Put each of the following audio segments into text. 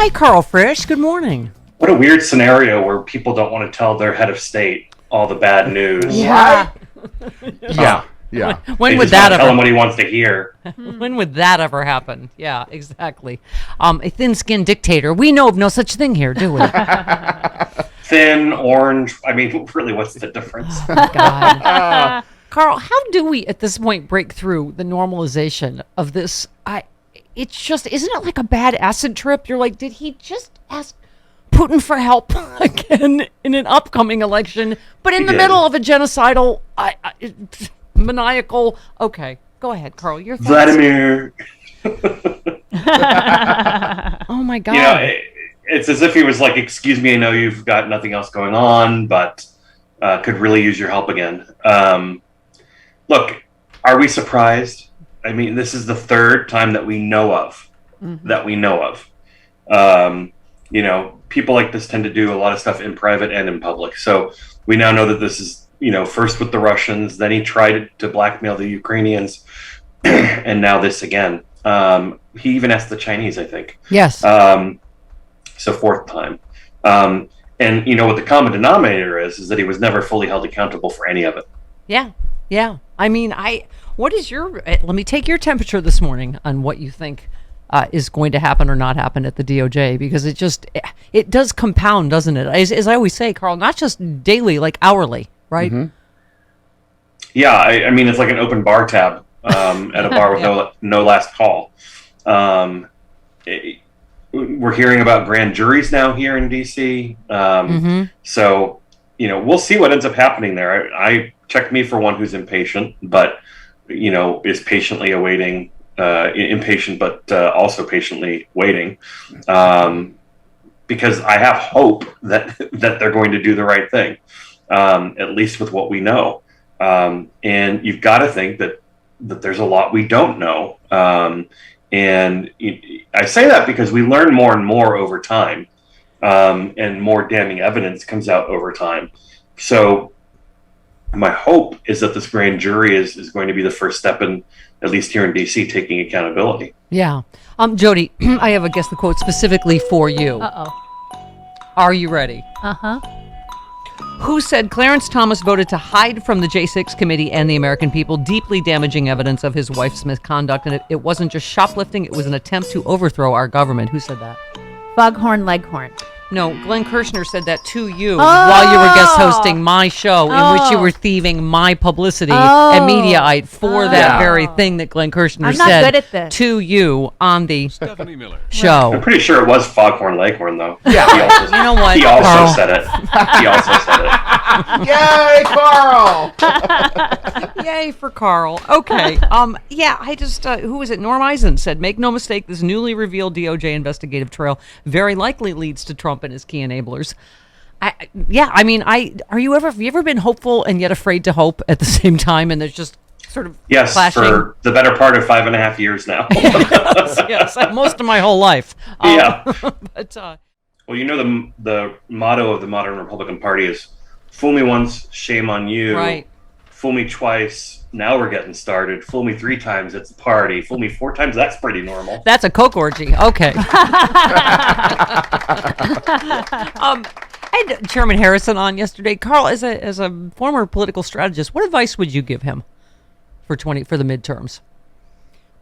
Hi, Karl Frisch. Good morning. What a weird scenario where people don't want to tell their head of state all the bad news. Yeah. Yeah. When They would just that want to tell him ever? what he wants to hear. When would that ever happen? Yeah, exactly. A thin-skinned dictator. We know of no such thing here, do we? Thin, orange. I mean, really, what's the difference? God. Karl, how do we at this point break through the normalization of this? It's just, isn't it like a bad acid trip? You're like, did he just ask Putin for help again in an upcoming election, but in the middle of a genocidal, maniacal? Okay, go ahead, Karl. Your thoughts. Vladimir. Oh my God. You know, it's as if he was like, excuse me, I know you've got nothing else going on, but could really use your help again. Look, are we surprised? I mean, this is the third time that we know of. You know, people like this tend to do a lot of stuff in private and in public. So we now know that this is, first with the Russians, then he tried to blackmail the Ukrainians, and now this again. He even asked the Chinese, I think. Yes. So fourth time. And what the common denominator is that he was never fully held accountable for any of it. Yeah. I mean, what is let me take your temperature this morning on what you think is going to happen or not happen at the DOJ, because it does compound, doesn't it? As I always say, Karl, not just daily, like hourly, right? Mm-hmm. Yeah, I mean, it's like an open bar tab at a bar with no last call. We're hearing about grand juries now here in D.C. So, we'll see what ends up happening there. I check me for one who's impatient, but, is patiently awaiting, impatient, but also patiently waiting, because I have hope that they're going to do the right thing, at least with what we know. And you've got to think that there's a lot we don't know. And I say that because we learn more and more over time, and more damning evidence comes out over time. So my hope is that this grand jury is going to be the first step in, at least here in D.C., taking accountability. Yeah. Jody, I have a guess the quote specifically for you. Uh-oh. Are you ready? Uh-huh. Who said Clarence Thomas voted to hide from the J6 committee and the American people deeply damaging evidence of his wife's misconduct, and it wasn't just shoplifting, it was an attempt to overthrow our government? Who said that? Foghorn Leghorn. No, Glenn Kirshner said that to you while you were guest hosting my show, in which you were thieving my publicity and Mediaite for that very thing that Glenn Kirshner I'm not said good at this. to you on the I'm show. pretty sure it was Foghorn Leghorn, though. Yeah. You know what, He also Karl? said it. He also said it. Yay, Karl! Yay for Karl. Okay. I just, who was it? Norm Eisen said, make no mistake, this newly revealed DOJ investigative trail very likely leads to Trump and his key enablers. Have you ever been hopeful and yet afraid to hope at the same time? And there's just sort of Yes, clashing. for the better part of 5.5 years now. yes, most of my whole life. Yeah. But, Well, the motto of the modern Republican Party is fool me once, shame on you. right. Fool me twice, now we're getting started. Fool me 3 times, it's a party. Fool me 4 times, that's pretty normal. That's a Coke orgy. Okay. I had Chairman Harrison on yesterday. Karl, as a former political strategist, what advice would you give him for the midterms?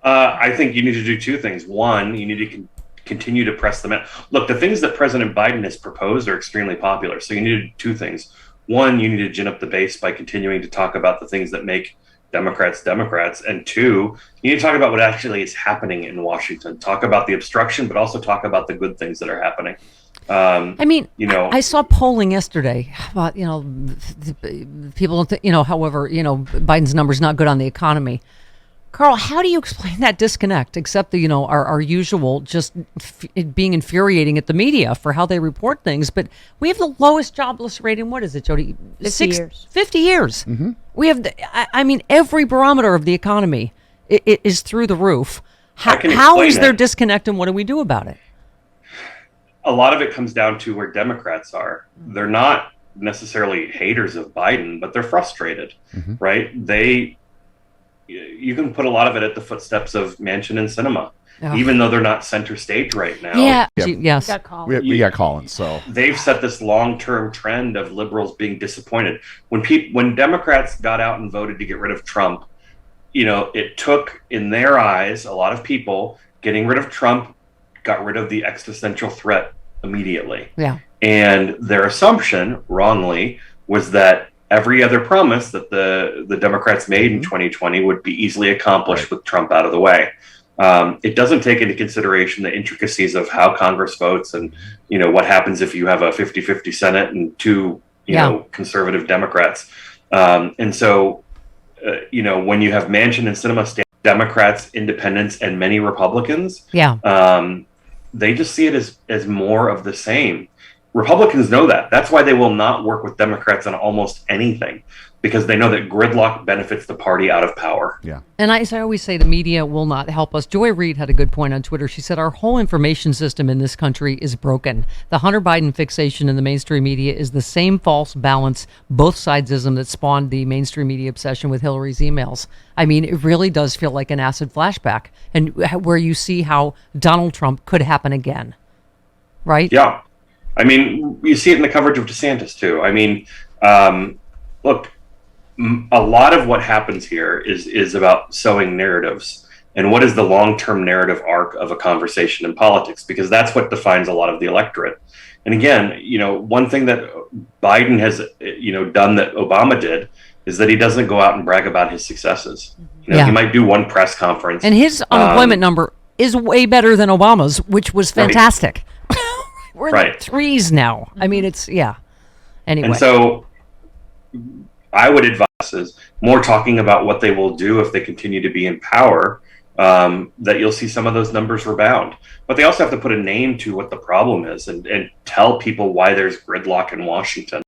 I think you need to do 2 things. One, you need to continue to press them out. Look, the things that President Biden has proposed are extremely popular. So you need to do 2 things. One, you need to gin up the base by continuing to talk about the things that make Democrats. And 2, you need to talk about what actually is happening in Washington. Talk about the obstruction, but also talk about the good things that are happening. I saw polling yesterday about, people don't however, Biden's number's not good on the economy. Karl, how do you explain that disconnect, except that, our usual just it being infuriating at the media for how they report things? But we have the lowest jobless rate in, what is it, Jody? 50 years. 50 years. Mm-hmm. We have, every barometer of the economy is through the roof. How is there disconnect, and what do we do about it? A lot of it comes down to where Democrats are. They're not necessarily haters of Biden, but they're frustrated, right? you can put a lot of it at the footsteps of Manchin and Sinema. Oh. Even though they're not center stage right now. Yeah. Yep. Yes. Got called. We got Collins, so They've set this long-term trend of liberals being disappointed. When Democrats got out and voted to get rid of Trump, it took, in their eyes, a lot of people getting rid of Trump got rid of the existential threat immediately. Yeah. And their assumption, wrongly, was that every other promise that the Democrats made in 2020 would be easily accomplished with Trump out of the way. It doesn't take into consideration the intricacies of how Congress votes and, what happens if you have a 50-50 Senate and two, conservative Democrats. And so, when you have Manchin and Sinema, Democrats, independents, and many Republicans, they just see it as more of the same. Republicans know that. That's why they will not work with Democrats on almost anything, because they know that gridlock benefits the party out of power. yeah. And as I always say, the media will not help us. Joy Reid had a good point on Twitter. She said, our whole information system in this country is broken. The Hunter Biden fixation in the mainstream media is the same false balance, both sidesism that spawned the mainstream media obsession with Hillary's emails. I mean, it really does feel like an acid flashback, and where you see how Donald Trump could happen again. Right? Yeah. I mean, you see it in the coverage of DeSantis, too. I mean, look, a lot of what happens here is about sowing narratives. And what is the long-term narrative arc of a conversation in politics? Because that's what defines a lot of the electorate. And again, one thing that Biden has, done that Obama did is that he doesn't go out and brag about his successes. He might do one press conference. And his unemployment number is way better than Obama's, which was fantastic. We're in the threes now. I mean, anyway. And so I would advise is more talking about what they will do if they continue to be in power, that you'll see some of those numbers rebound. But they also have to put a name to what the problem is and tell people why there's gridlock in Washington.